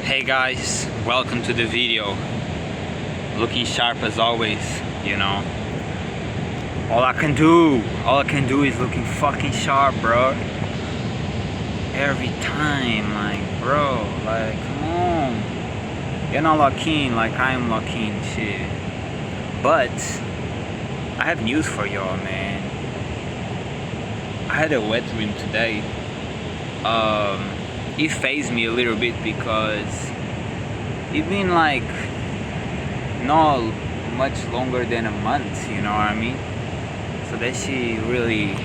Hey guys, welcome to the video. Looking sharp as always, you know. All I can do is looking fucking sharp, bro. Every time, like, bro, like, come on. You're not locking like I am locking, shit. But I have news for y'all, man. I had a wet dream today. It fazed me a little bit because it's been like not much longer than a month, you know what I mean? So that shit really,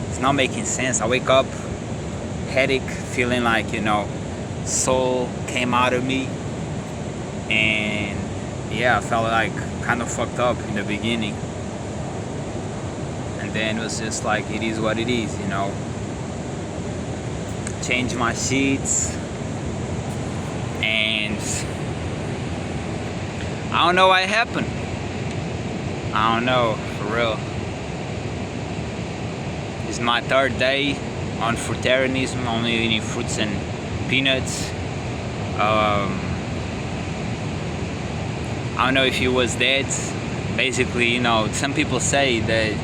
it's not making sense. I wake up, headache, feeling like, you know, soul came out of me, and yeah, I felt like kind of fucked up in the beginning, and then it was just like, it is what it is, you know. Change my sheets, and I don't know what happened. I don't know, for real. It's my third day on fruitarianism, only eating fruits and peanuts. I don't know if it was that. Basically, you know, some people say that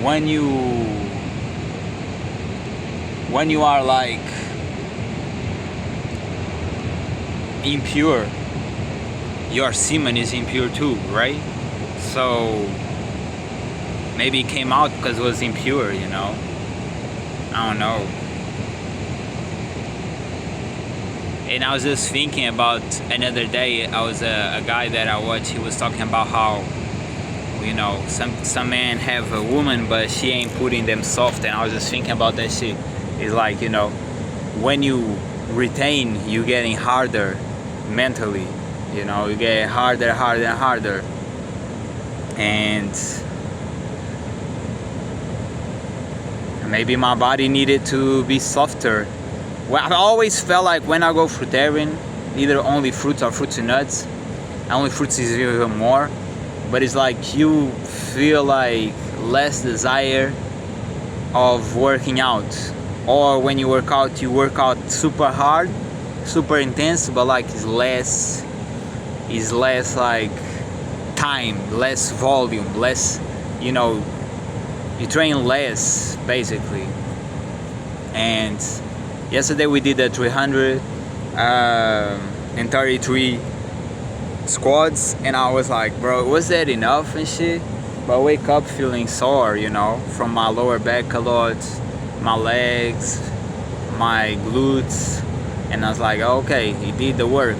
when you are like impure, your semen is impure too, right? So maybe it came out because it was impure, you know. I don't know. And I was just thinking about another day. I was a guy that I watched. He was talking about how, you know, some men have a woman but she ain't putting them soft, and I was just thinking about that shit. It's like, you know, when you retain, you getting harder mentally, you know, you get harder and harder, and maybe my body needed to be softer. Well, I've always felt like when I go fruitarian, either only fruits or fruits and nuts, only fruits is even more, but it's like you feel like less desire of working out. Or when you work out super hard, super intense, but like it's less like time, less volume, less, you know, you train less basically. And yesterday we did the 333 squats, and I was like, bro, was that enough and shit? But I wake up feeling sore, you know, from my lower back a lot, my legs, my glutes, and I was like, okay, he did the work.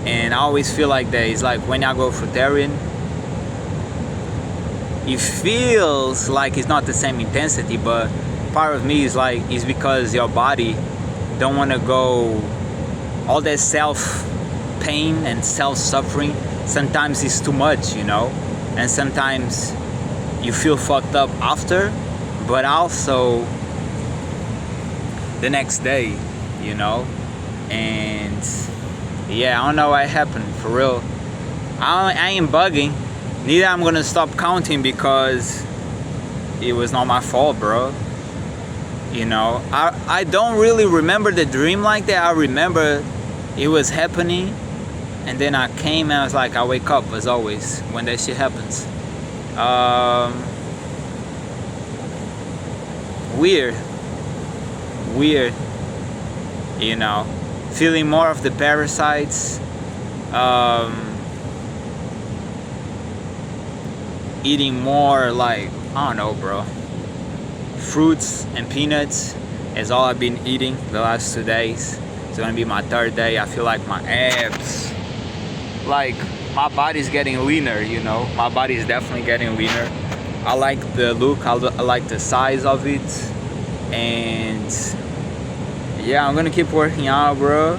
And I always feel like that. It's like when I go fruitarian, it feels like it's not the same intensity, but part of me is like, it's because your body don't want to go all that self pain and self suffering. Sometimes it's too much, you know, and sometimes you feel fucked up after, but also the next day, you know. And yeah, I don't know what happened, for real. I ain't bugging, neither I'm gonna stop counting because it was not my fault, bro. You know, I don't really remember the dream like that. I remember it was happening, and then I came and I was like, I wake up as always when that shit happens. Weird, you know, feeling more of the parasites, eating more like, I don't know, bro, fruits and peanuts is all I've been eating the last 2 days. It's gonna be my third day. I feel like my abs, like my body's getting leaner, you know, my body's definitely getting leaner. I like the look, I like the size of it, and yeah, I'm gonna keep working out, bro,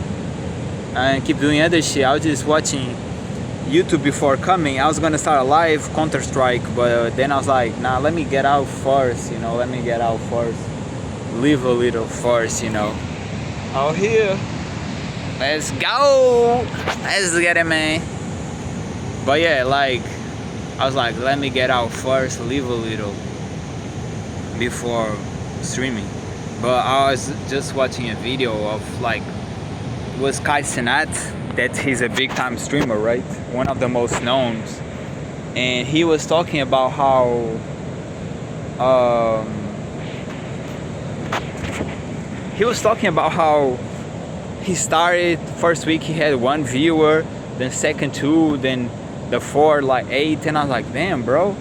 and keep doing other shit. I was just watching YouTube before coming. I was gonna start a live Counter-Strike, but then I was like, nah, let me get out first, you know, live a little first, you know. Out here, let's go, let's get it, man. But yeah, like, I was like, let me get out first, live a little before streaming. But I was just watching a video of like, it was Kai Cenat, that he's a big time streamer, right? One of the most known. And he was talking about how he started first week he had 1 viewer, then second 2, then the 4 like 8, and I was like, damn bro,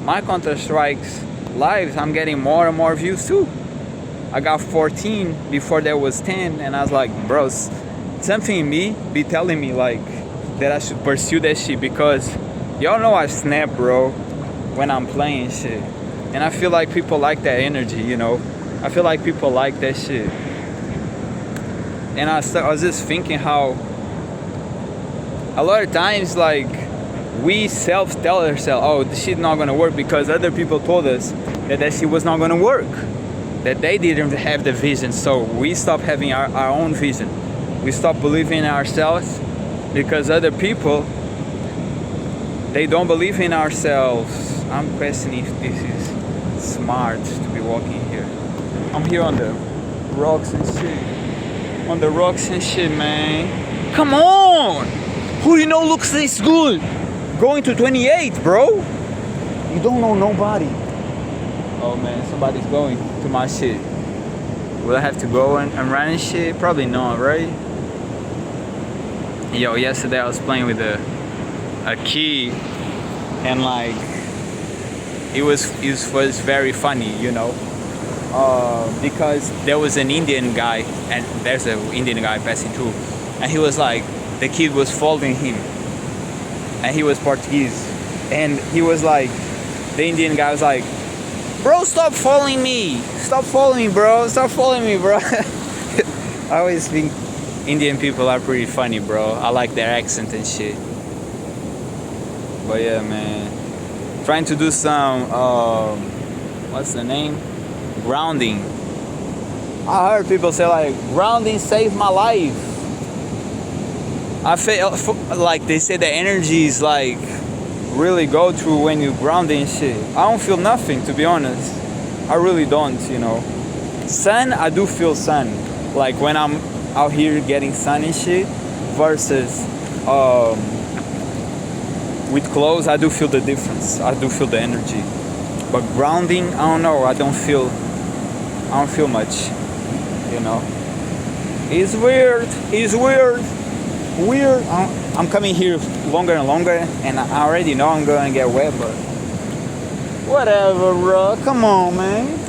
my Counter-Strike's lives I'm getting more and more views too. I got 14 before there was 10, and I was like, bro, something in me be telling me like that I should pursue that shit, because y'all know I snap, bro, when I'm playing shit. And I feel like people like that energy, you know? I feel like people like that shit. And I was just thinking how a lot of times, like, we self-tell ourselves, oh, this shit not gonna work because other people told us that that shit was not gonna work. That they didn't have the vision, so we stopped having our own vision. We stopped believing in ourselves because other people, they don't believe in ourselves. I'm questioning if this is smart to be walking here. I'm here on the rocks and shit. On the rocks and shit, man. Come on! Who you know looks this good? Going to 28, bro? You don't know nobody. Oh man, somebody's going to my shit. Will I have to go and run and shit? Probably not, right? Yo, yesterday I was playing with a key, and like it was very funny, you know, because there was an Indian guy, and there's an Indian guy passing through, and he was like, the kid was following him, and he was Portuguese, and he was like, the Indian guy was like, bro, stop following me, bro. I always think Indian people are pretty funny, bro. I like their accent and shit. But yeah, man, trying to do some what's the name, grounding. I heard people say like, grounding saved my life. I feel like they say the energy is like really go through when you ground and shit. I don't feel nothing, to be honest. I really don't, you know. Sun, I do feel sun, like when I'm out here getting sun and shit, versus with clothes. I do feel the difference. I do feel the energy. But grounding, I don't know. I don't feel much, you know. It's weird. I'm coming here longer and longer, and I already know I'm gonna get wet, but whatever, bro. Come on, man.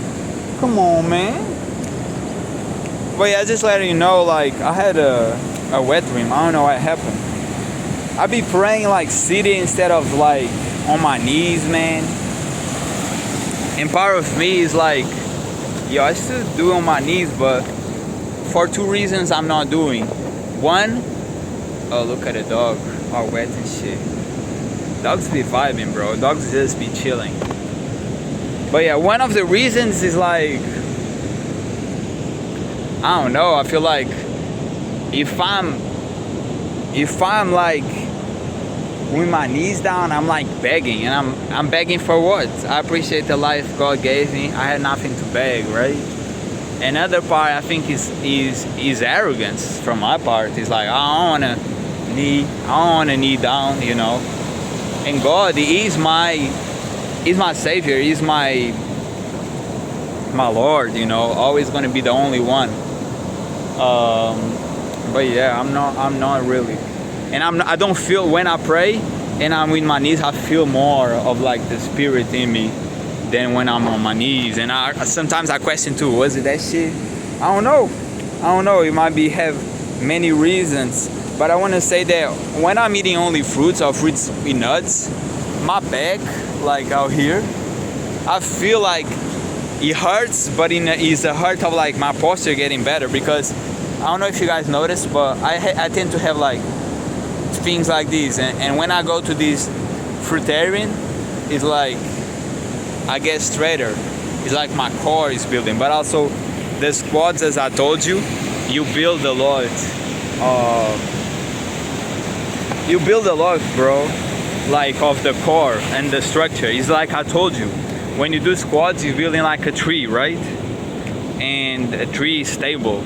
But yeah, just letting you know, like, I had a wet dream. I don't know what happened. I be praying like sitting instead of like on my knees, man. And part of me is like, yo, I should do it on my knees, but for 2 reasons I'm not doing. One, oh, look at the dog, all wet and shit. Dogs be vibing, bro. Dogs just be chilling. But yeah, one of the reasons is like, I don't know. I feel like if I'm like with my knees down, I'm like begging, and I'm begging for what? I appreciate the life God gave me. I had nothing to beg, right? Another part I think is arrogance from my part. It's like I don't wanna knee down, you know. And God is my savior. He's my Lord, you know. Always gonna be the only one. But yeah, I'm not really, and I don't feel when I pray and I'm with my knees. I feel more of like the spirit in me than when I'm on my knees. And sometimes I question too, was it that shit? I don't know. It might have many reasons, but I want to say that when I'm eating only fruits or fruits with nuts, my back, like out here, I feel like it hurts, but it's a hurt of like my posture getting better, because I don't know if you guys noticed, but I tend to have like things like this, and when I go to this fruitarian, it's like I get straighter. It's like my core is building, but also the squats, as I told you, you build a lot. You build a lot, bro, like of the core and the structure. It's like I told you, when you do squats, you're building like a tree, right? and 3 is stable.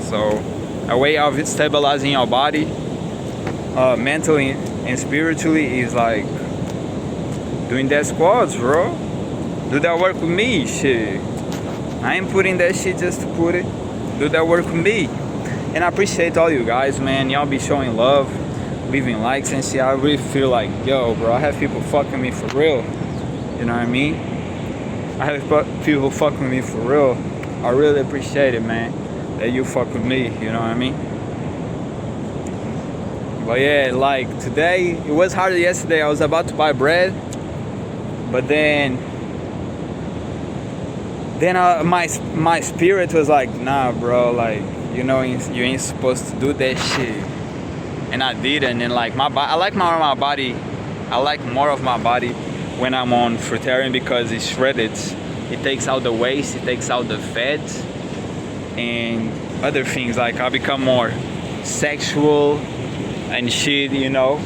So a way of stabilizing your body, mentally and spiritually, is like doing that squats, bro. Do that work with me, shit. I ain't putting that shit just to put it. Do that work with me. And I appreciate all you guys, man. Y'all be showing love, leaving likes and shit. I really feel like, yo, bro, I have people fucking me for real. You know what I mean? I have people fucking with me for real. I really appreciate it, man, that you fuck with me. You know what I mean? But yeah, like today, it was harder yesterday. I was about to buy bread, but then my spirit was like, nah, bro, like, you know, you ain't supposed to do that shit. And I didn't. And like I like more of my body. I like more of my body when I'm on fruitarian because it's shredded. It takes out the waste, it takes out the fat and other things. Like I become more sexual and shit, you know.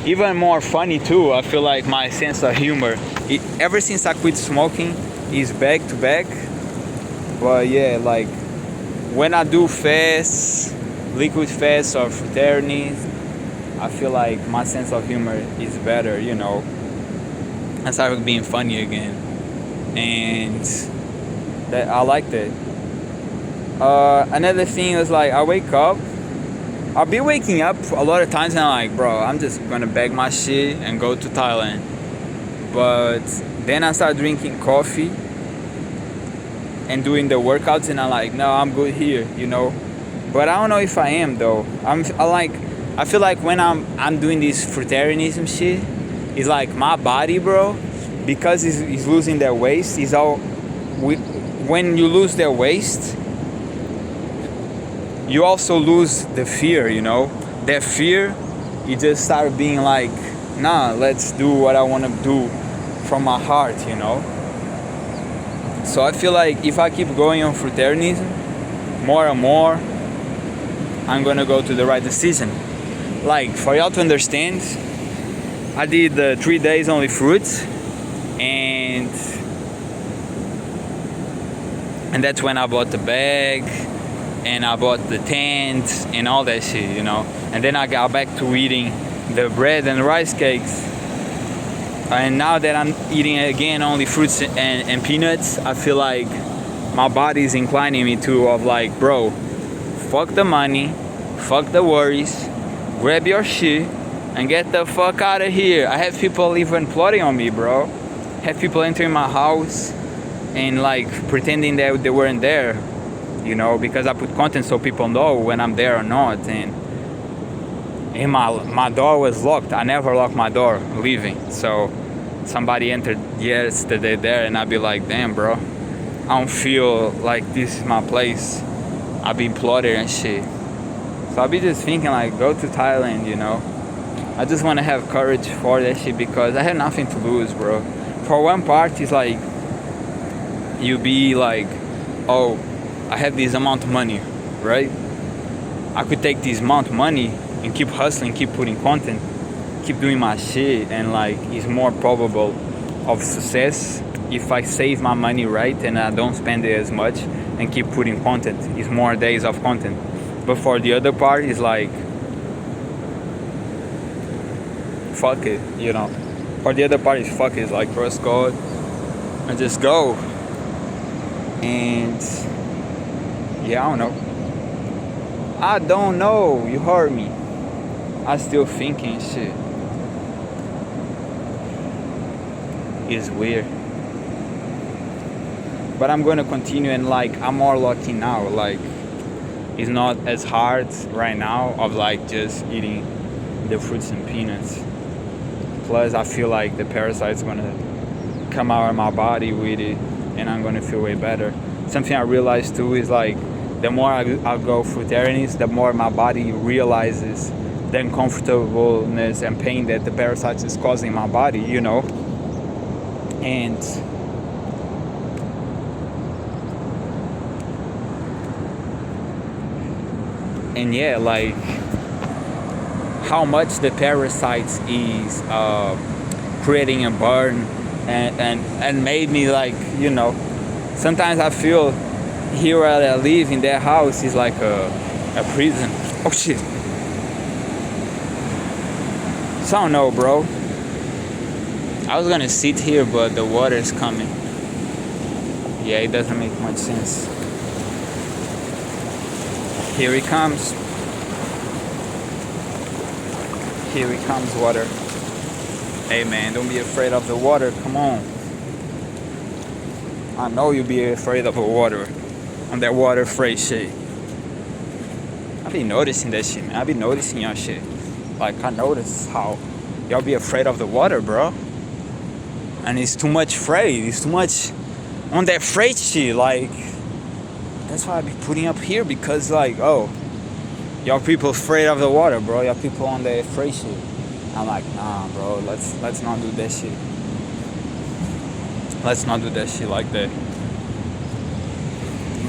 Even more funny too. I feel like my sense of humor, ever since I quit smoking, is back to back. But yeah, like when I do fasts, liquid fasts or fraternities, I feel like my sense of humor is better, you know. I started being funny again, and that I like that. Another thing is like I wake up. I'll be waking up a lot of times and I'm like, bro, I'm just gonna bag my shit and go to Thailand. But then I start drinking coffee and doing the workouts and I'm like, no, I'm good here, you know. But I don't know if I am though. I feel like when I'm doing this fruitarianism shit, it's like my body, bro, because it's losing their waist. When you lose their waist, you also lose the fear, you know. That fear, you just start being like, nah, let's do what I want to do from my heart, you know. So I feel like if I keep going on fruitarianism more and more, I'm gonna go to the right decision. Like, for y'all to understand, I did 3 days only fruits, and that's when I bought the bag and I bought the tent and all that shit, you know. And then I got back to eating the bread and rice cakes. And now that I'm eating again only fruits and peanuts, I feel like my body is inclining me to of like, bro, fuck the money, fuck the worries, grab your shit and get the fuck out of here. I have people even plotting on me, bro. Have people entering my house and like pretending that they weren't there, you know, because I put content so people know when I'm there or not. And my door was locked. I never locked my door leaving. So somebody entered yesterday there and I'd be like, damn, bro, I don't feel like this is my place. I've been plotted and shit. So I'll be just thinking like, go to Thailand, you know. I just want to have courage for that shit because I have nothing to lose, bro. For one part, it's like, you be like, oh, I have this amount of money, right? I could take this amount of money and keep hustling, keep putting content, keep doing my shit, and like, it's more probable of success if I save my money right and I don't spend it as much and keep putting content. It's more days of content. But for the other part, it's like, fuck it, you know. For the other part, it's fuck it. It's like, trust God and just go. And yeah, I don't know. You heard me. I still thinking shit. It's weird. But I'm gonna continue and like, I'm more lucky now. Like, it's not as hard right now of like just eating the fruits and peanuts. Plus, I feel like the parasite's gonna come out of my body with it, and I'm gonna feel way better. Something I realized too is like, the more I go fruitarianist, the more my body realizes the uncomfortableness and pain that the parasite is causing my body, you know. And yeah, like how much the parasites is creating a burn and made me like, you know, sometimes I feel here where I live in that house is like a prison. Oh shit. So I don't know, bro. I was gonna sit here, but the water is coming. Yeah, it doesn't make much sense. Here he comes. Here he comes, water. Hey man, don't be afraid of the water. Come on. I know you'll be afraid of the water. On that water afraid shit. I be noticing that shit, man. I be noticing y'all shit. Like, I notice how y'all be afraid of the water, bro. And it's too much afraid. It's too much on that afraid shit. Like, that's why I be putting up here, because like, oh, y'all people afraid of the water, bro. Y'all people on the afraid shit. I'm like, nah, bro. Let's not do that shit. Let's not do that shit like that.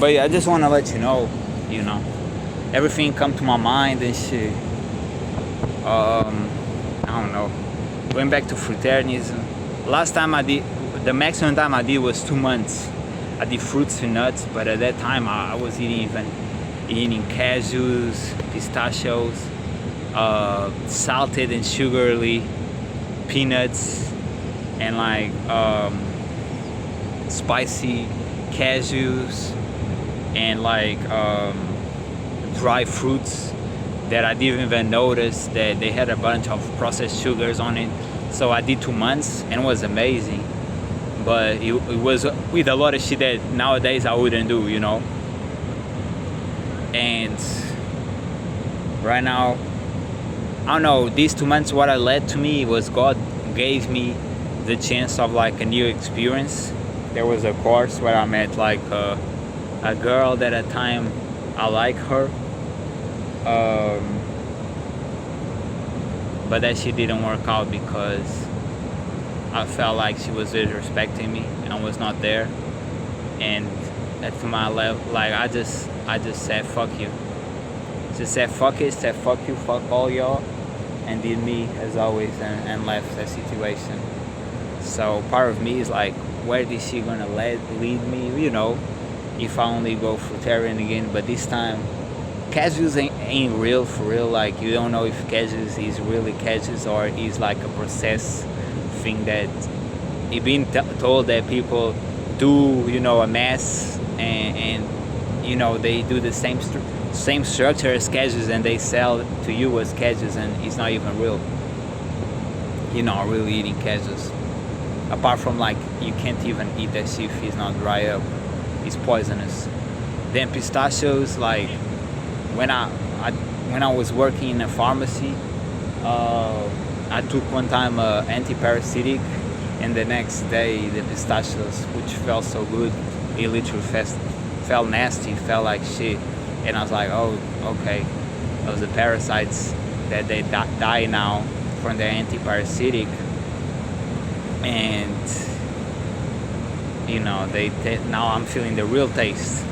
But yeah, I just want to let you know, everything come to my mind and shit. I don't know. Going back to fruitarianism. Last time I did, the maximum time I did was 2 months. I did fruits and nuts, but at that time I was eating cashews, pistachios, salted and sugary peanuts, and like spicy cashews, and like dry fruits that I didn't even notice that they had a bunch of processed sugars on it. So I did 2 months and it was amazing. But it was with a lot of shit that nowadays I wouldn't do, And right now, I don't know, these 2 months, what I led to me was God gave me the chance of like a new experience. There was a course where I met like a girl that at the time I like her. But that shit didn't work out because I felt like she was disrespecting me and I was not there. And at my level, like I just said fuck you. Just said fuck it, said fuck you, fuck all y'all, and did me as always and left the situation. So part of me is like, where is she gonna lead me? If I only go fruitarian again, but this time cashews ain't real for real. Like, you don't know if cashews is really cashews or is like a processed thing that you've been told that people do, a mess and they do the same structure as cashews and they sell to you as cashews, and it's not even real. You're not really eating cashews. Apart from like, you can't even eat that shit if it's not dry up. It's poisonous. Then pistachios, like when I was working in a pharmacy, I took one time anti-parasitic, and the next day the pistachios, which felt so good, it literally felt nasty, felt like shit. And I was like, oh, okay, those are parasites that they die now from the anti-parasitic, and now I'm feeling the real taste.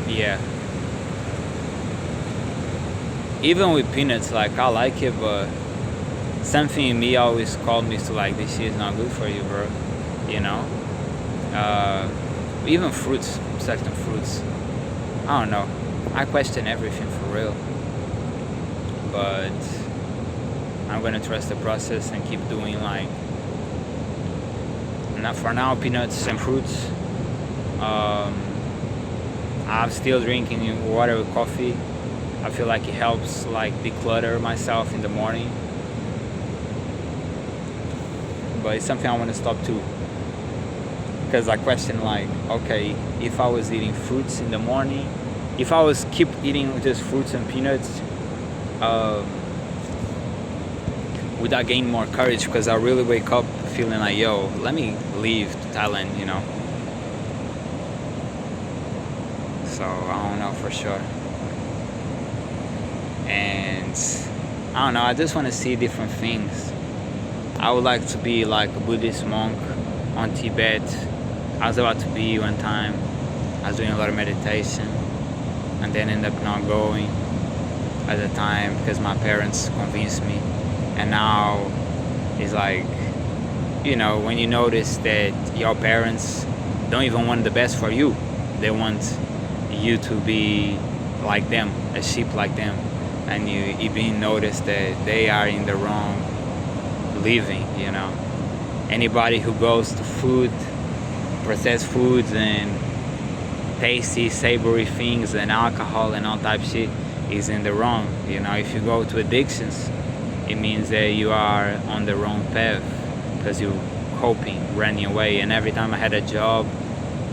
Yeah. Even with peanuts, like I like it, but something in me always called me to like, this shit is not good for you, bro. Even fruits, certain fruits. I don't know. I question everything for real. But I'm gonna trust the process and keep doing like, not for now, peanuts and fruits. I'm still drinking water with coffee. I feel like it helps like declutter myself in the morning. But it's something I want to stop too. Because I question like, okay, if I was eating fruits in the morning, if I was keep eating just fruits and peanuts, would I gain more courage? Because I really wake up feeling like, yo, let me leave Thailand, So I don't know for sure. And I don't know, I just want to see different things. I would like to be like a Buddhist monk on Tibet. I was about to be one time. I was doing a lot of meditation and then ended up not going at the time because my parents convinced me. And now it's like, when you notice that your parents don't even want the best for you. They want you to be like them, a sheep like them, and you being noticed that they are in the wrong living. Anybody who goes to food, processed foods, and tasty, savory things, and alcohol and all type shit is in the wrong. If you go to addictions, it means that you are on the wrong path because you're coping, running away. And every time I had a job,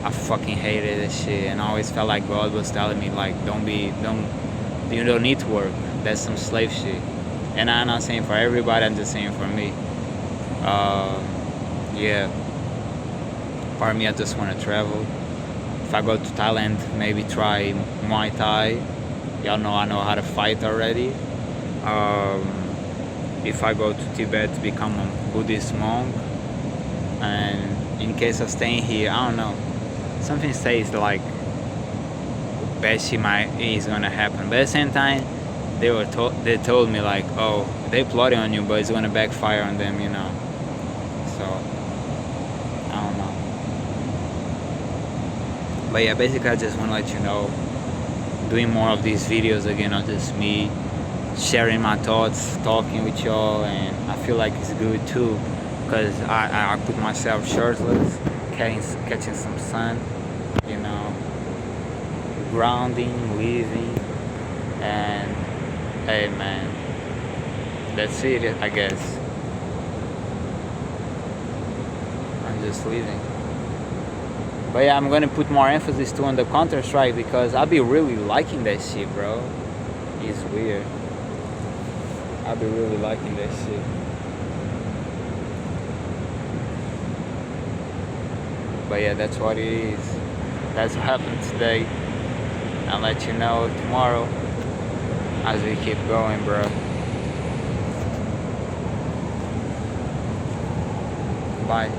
I fucking hated this shit, and I always felt like God was telling me, like, you don't need to work. That's some slave shit. And I'm not saying for everybody, I'm just saying for me. Yeah. Part of me, I just want to travel. If I go to Thailand, maybe try Muay Thai. Y'all know I know how to fight already. If I go to Tibet, become a Buddhist monk. And in case of staying here, I don't know. Something says like bad shit is gonna happen, but at the same time, they told me like, oh, they plotting on you, but it's gonna backfire on them, So I don't know. But yeah, basically, I just want to let you know, doing more of these videos again of just me sharing my thoughts, talking with y'all, and I feel like it's good too, because I put myself shirtless, catching some sun, grounding, living, and hey man, that's it, I guess. I'm just living. But yeah, I'm gonna put more emphasis too on the Counter-Strike, because I be really liking that shit, bro. It's weird. I be really liking that shit. But yeah, that's what it is. That's what happened today. I'll let you know tomorrow as we keep going, bro. Bye.